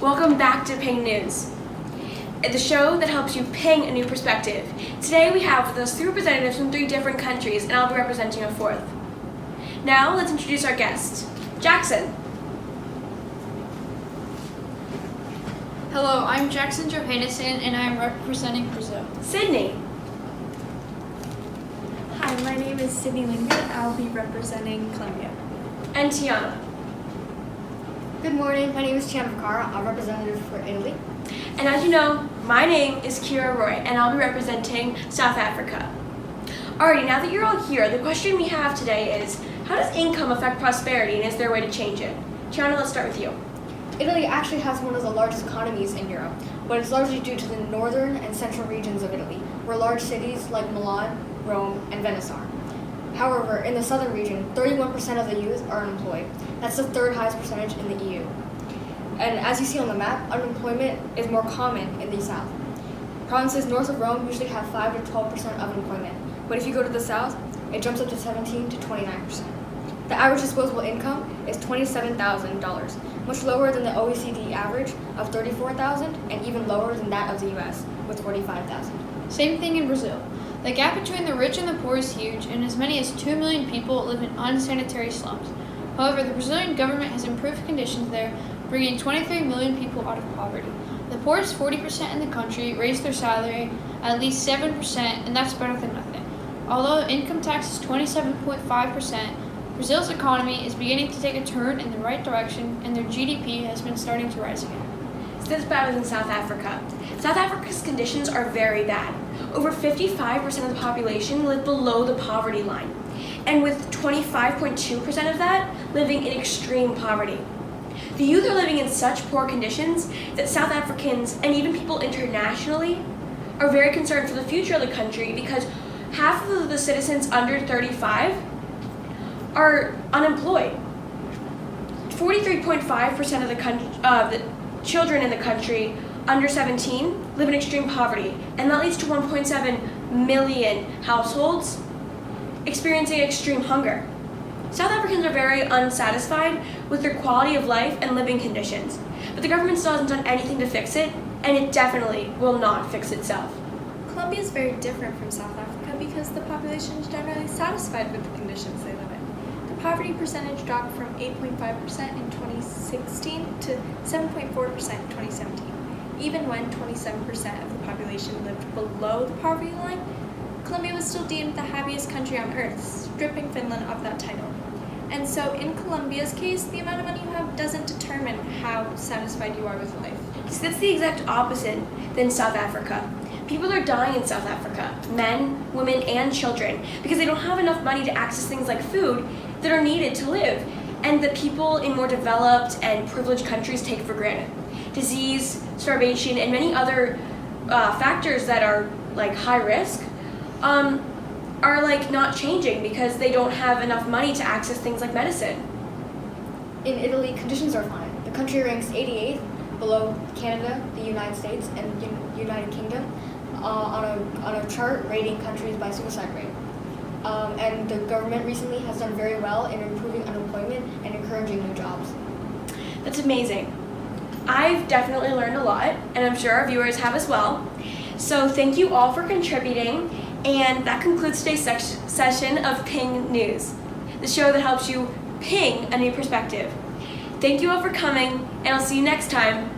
Welcome back to Ping News, the show that helps you ping a new perspective. Today we have with us 3 representatives from 3 different countries, and I'll be representing a 4th. Now let's introduce our guest, Jackson. Hello, I'm Jackson Johannesson, and I'm representing Brazil. Sydney. Hi, my name is Sydney Linger. I'll be representing Colombia. And Tiana. Good morning, my name is Tiana Vacara. I'm representative for Italy. And as you know, my name is Kira Roy, and I'll be representing South Africa. Alrighty, now that you're all here, the question we have today is, how does income affect prosperity, and is there a way to change it? Tiana, let's start with you. Italy actually has one of the largest economies in Europe, but it's largely due to the northern and central regions of Italy, where large cities like Milan, Rome, and Venice are. However, in the southern region, 31% of the youth are unemployed. That's the 3rd highest percentage in the EU. And as you see on the map, unemployment is more common in the south. Provinces north of Rome usually have 5 to 12% of unemployment, but if you go to the south, it jumps up to 17 to 29%. The average disposable income is $27,000, much lower than the OECD average of $34,000 and even lower than that of the US with $45,000. Same thing in Brazil. The gap between the rich and the poor is huge, and as many as 2 million people live in unsanitary slums. However, the Brazilian government has improved conditions there, bringing 23 million people out of poverty. The poorest 40% in the country raised their salary at least 7%, and that's better than nothing. Although income tax is 27.5%, Brazil's economy is beginning to take a turn in the right direction, and their GDP has been starting to rise again. So that's better than South Africa. South Africa's conditions are very bad. Over 55% of the population live below the poverty line, and with 25.2% of that living in extreme poverty. The youth are living in such poor conditions that South Africans and even people internationally are very concerned for the future of the country, because half of the citizens under 35 are unemployed. 43.5% of the children in the country under 17 live in extreme poverty, and that leads to 1.7 million households experiencing extreme hunger. South Africans are very unsatisfied with their quality of life and living conditions, but the government still hasn't done anything to fix it, and it definitely will not fix itself. Colombia is very different from South Africa because the population is generally satisfied with the conditions they live in. The poverty percentage dropped from 8.5% in 2016 to 7.4% in 2017. Even when 27% of the population lived below the poverty line, Colombia was still deemed the happiest country on earth, stripping Finland of that title. And so in Colombia's case, the amount of money you have doesn't determine how satisfied you are with life. So that's the exact opposite than South Africa. People are dying in South Africa, men, women, and children, because they don't have enough money to access things like food that are needed to live, and that people in more developed and privileged countries take for granted. Disease, starvation, and many other factors that are like high risk are like not changing because they don't have enough money to access things like medicine. In Italy, conditions are fine. The country ranks 88th below Canada, the United States, and United Kingdom on a chart rating countries by suicide rate. And the government recently has done very well in improving unemployment and encouraging new jobs. That's amazing. I've definitely learned a lot, and I'm sure our viewers have as well. So thank you all for contributing, and that concludes today's session of Ping News, the show that helps you ping a new perspective. Thank you all for coming, and I'll see you next time